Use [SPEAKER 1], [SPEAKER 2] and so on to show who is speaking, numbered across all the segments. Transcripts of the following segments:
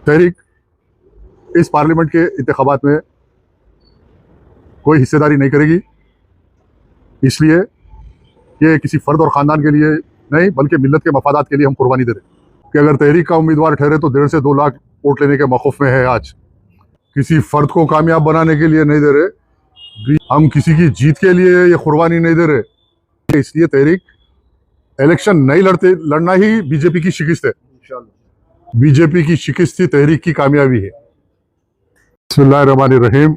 [SPEAKER 1] तहरीक इस पार्लियामेंट के इंतखाबात में कोई हिस्सेदारी नहीं करेगी, इसलिए ये किसी फर्द और ख़ानदान के लिए नहीं बल्कि मिल्लत के मफादात के लिए हम कुर्बानी दे रहे हैं कि अगर तहरीक का उम्मीदवार ठहरे तो 1.5 से 2 लाख वोट लेने के मौक़िफ़ में है। आज किसी फ़र्द को कामयाब बनाने के लिए नहीं दे रहे, हम किसी की जीत के लिए ये कुर्बानी नहीं दे रहे। इसलिए तहरीक इलेक्शन नहीं लड़ना ही बीजेपी की शिकस्त है। बीजेपी की शिकस्त ही तहरीक की कामयाबी है। बिस्मिल्लाहिर्रहमानिर्रहीम।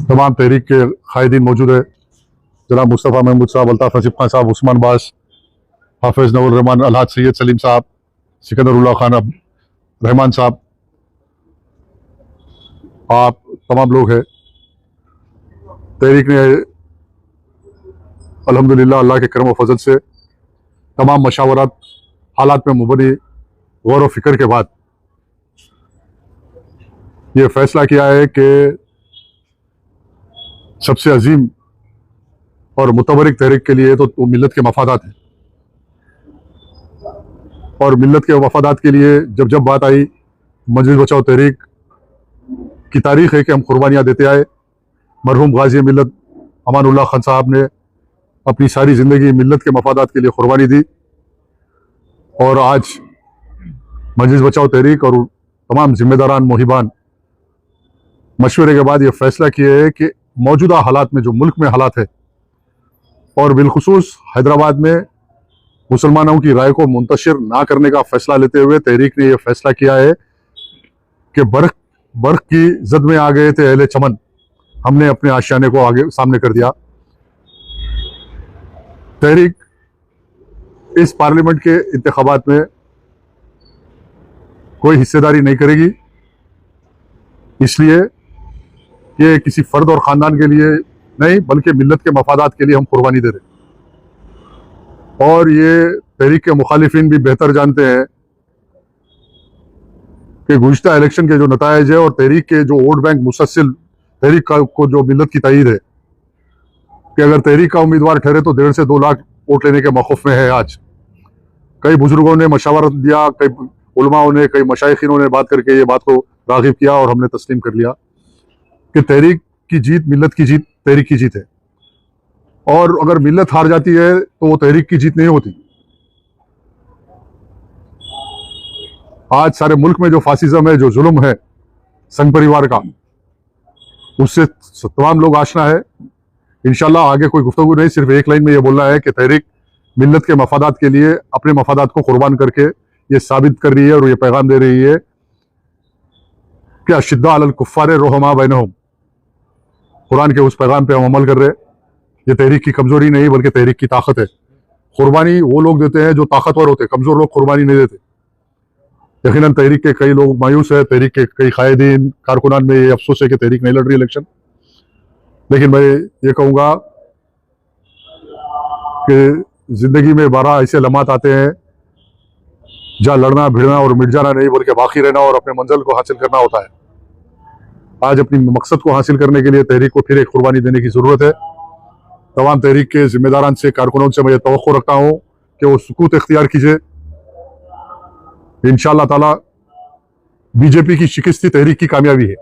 [SPEAKER 1] तमाम तहरीक के कायदीन मौजूद है, जनाब मुस्तफ़ा महमूद साहब, अल्ताफ़ नसीब खान साहब, उस्मान बास, हाफिज़ नवुल रहमान, अलहाज सैयद सलीम साहब, सिकंदरुल्लाह खान रहमान साहब, आप तमाम लोग हैं। तहरीक ने अल्हम्दुलिल्लाह अल्लाह के करम व फजल से तमाम मशावरत हालात में मुबनी गौर व फिक्र के बाद ये फैसला किया है कि सबसे अजीम और मुतबरिक तहरीक के लिए तो वो मिल्लत के मफादात हैं, और मिल्लत के मफादात के लिए जब बात आई, मजलिस बचाओ तहरीक की तारीख है कि हम कुर्बानियाँ देते आए। मरहूम गाजी मिल्लत अमानुल्लाह खान साहब ने अपनी सारी ज़िंदगी मिल्लत के मफादात के लिए कुर्बानी दी, और आज मजलिस बचाओ तहरीक और तमाम जिम्मेदारान मोहिबान मशवरे के बाद ये फैसला किए है कि मौजूदा हालात में जो मुल्क में हालात है, और बिलखुसूस हैदराबाद में मुसलमानों की राय को मुंतशिर ना करने का फैसला लेते हुए तहरीक ने यह फैसला किया है कि बर्फ की जद में आ गए थे अहले चमन, हमने अपने आशियाने को आगे सामने कर दिया। तहरीक इस पार्लियामेंट के इंतखाबात में कोई हिस्सेदारी नहीं करेगी, इसलिए ये किसी फर्द और ख़ानदान के लिए नहीं बल्कि मिल्लत के मफादात के लिए हम कुर्बानी दे रहे हैं। और ये तहरीक के मुखालिफिन भी बेहतर जानते हैं कि गुज़िश्ता इलेक्शन के जो नताइज है और तहरीक के जो वोट बैंक मुसलसल तहरीक को जो मिल्लत की तायीद है कि अगर तहरीक का उम्मीदवार ठहरे तो 1.5 से 2 लाख वोट लेने के मौक़िफ़ में है। आज कई बुजुर्गों ने मशावरत दिया, कई उलमाओं ने, कई मशाइखिनों ने बात करके ये बात को राग़िब किया और हमने तस्लीम कर लिया कि तहरीक की जीत मिल्लत की जीत तहरीक की जीत है, और अगर मिल्लत हार जाती है तो वो तहरीक की जीत नहीं होती। आज सारे मुल्क में जो फासिज्म है, जो जुल्म है संघ परिवार का, उससे तमाम लोग आशना है। इंशाल्लाह आगे कोई गुफ्तगू नहीं, सिर्फ एक लाइन में ये बोलना है कि तहरीक मिल्लत के मफादात के लिए अपने मफादात को कुर्बान करके ये साबित कर रही है और ये पैगाम दे रही है कि अशिद्दा अलल कुफ्फार रुहमा बैनहुम। कुरान के उस पैगाम पे हम अमल कर रहे हैं। ये तहरीक की कमजोरी नहीं बल्कि तहरीक की ताकत है। कुर्बानी वो लोग देते हैं जो ताकतवर होते हैं, कमजोर लोग कुर्बानी नहीं देते। यकीनन तहरीक के कई लोग मायूस है, तहरीक के कई कायदीन कारकुनान में ये अफसोस है कि तहरीक नहीं लड़ रही इलेक्शन। लेकिन मैं ये कहूँगा कि जिंदगी में 12 ऐसे लम्हात आते हैं जहाँ लड़ना भिड़ना और मिट जाना नहीं बल्कि बाकी रहना और अपने मंजिल को हासिल करना होता है। आज अपनी मकसद को हासिल करने के लिए तहरीक को फिर एक कुर्बानी देने की ज़रूरत है। तमाम तहरीक के जिम्मेदारान से, कारकुनों से मैं तवक्को रखता हूँ कि वो सुकूत इख्तियार कीजिए। इंशाअल्लाह ताला बीजेपी की शिकस्त तहरीक की कामयाबी है।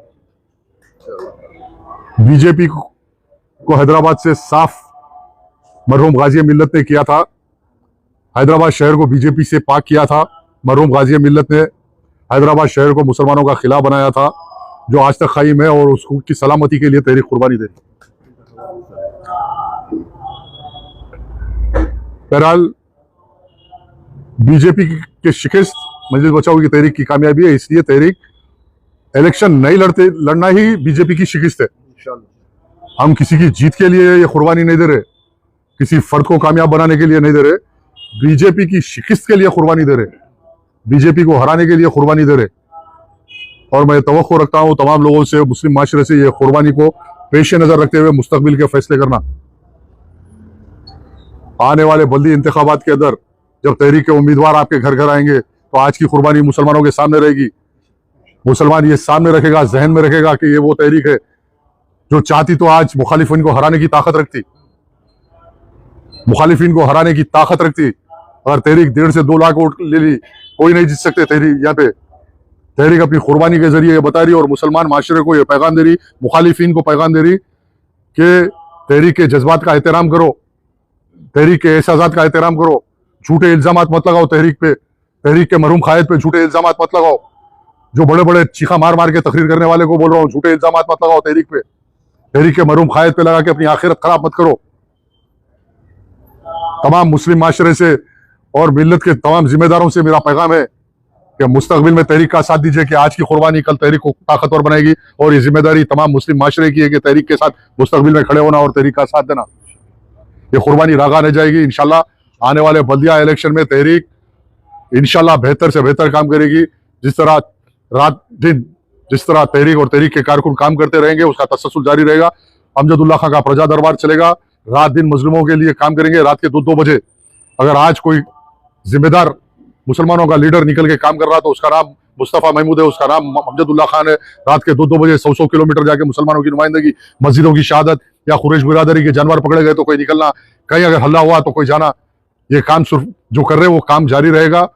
[SPEAKER 1] बीजेपी को हैदराबाद से साफ मरहूम गाजी मिल्लत ने किया था। हैदराबाद शहर को बीजेपी से पाक किया था। मरहूम गाजी मिल्लत ने हैदराबाद शहर को मुसलमानों का खिला बनाया था, जो आज तक कायम है, और उसकी सलामती के लिए तहरीक कुर्बानी दे रही। बहरहाल बीजेपी की शिकस्त मजलिस बचाओ की तहरीक की कामयाबी है, इसलिए तहरीक इलेक्शन नहीं लड़ना ही बीजेपी की शिकस्त है। हम किसी की जीत के लिए ये कुर्बानी नहीं दे रहे, किसी फर्द को कामयाब बनाने के लिए नहीं दे रहे, बीजेपी की शिकस्त के लिए कुर्बानी दे रहे, बीजेपी को हराने के लिए कुर्बानी दे रहे। और मैं तवक्को रखता हूँ तमाम लोगों से, मुस्लिम माशरे से, ये कुर्बानी को पेश नजर रखते हुए मुस्तकबिल के फैसले करना। आने वाले बल्दी इंतखाबात के अंदर जब तहरीक के उम्मीदवार आपके घर घर आएंगे तो आज की कुर्बानी मुसलमानों के सामने रहेगी। मुसलमान ये सामने रखेगा, जहन में रखेगा कि ये वो तहरीक है जो चाहती तो आज मुखालिफिन को हराने की ताकत रखती, मुखालिफिन को हराने की ताकत रखती। अगर तहरीक 1.5 से 2 लाख वोट ले ली कोई नहीं जीत सकते तहरीक। यहाँ पे तहरीक अपनी कुर्बानी के जरिए ये बता रही और मुसलमान माशरे को ये पैगाम दे रही, मुखालिफिन को पैगाम दे रही कि तहरीक के जज्बात का एहतराम करो, तहरीक के एहसासात का एहतराम करो, झूठे इल्जामात मत लगाओ तहरीक पे, तहरीक के मरहूम कायद पे झूठे इल्जामात मत लगाओ। जो बड़े बड़े चीखा मार मार के तकरीर करने वाले को बोल रहा हूँ, झूठे इल्जामात मत लगाओ तहरीक पे, तहरीक के मरहूम कायद पे लगा के अपनी आखिरत खराब मत करो। तमाम मुस्लिम माशरे से और मिल्लत के तमाम जिम्मेदारों से मेरा पैगाम है कि मुस्तकबिल में तहरीक का साथ दीजिए कि आज की कुर्बानी कल तहरीक को ताकतवर बनाएगी और ये जिम्मेदारी तमाम मुस्लिम माशरे की है कि तहरीक के साथ मुस्तकबिल में खड़े होना और तहरीक का साथ देना। ये कुर्बानी रागा रह जाएगी। इंशाल्लाह आने वाले बल्दिया इलेक्शन में तहरीक इंशाल्लाह बेहतर से बेहतर काम करेगी। जिस तरह रात दिन जिस तरह तहरीक और तहरीक के कारकुन काम करते रहेंगे उसका तसलसल जारी रहेगा। अमजदुल्लाह खां का प्रजा दरबार चलेगा, रात दिन मजलूमों के लिए काम करेंगे। रात के 2-2 बजे अगर आज कोई जिम्मेदार मुसलमानों का लीडर निकल के काम कर रहा तो उसका नाम मुस्तफ़ा महमूद है, उसका नाम अमजदुल्लाह खान है। रात के 2-2 बजे 100 किलोमीटर जाके मुसलमानों की नुमाइंदगी, मस्जिदों की शहादत या कुरैश बिरादरी के जानवर पकड़े गए तो कोई निकलना, कहीं अगर हल्ला हुआ तो कोई जाना, ये काम जो कर रहे हैं वो काम जारी रहेगा।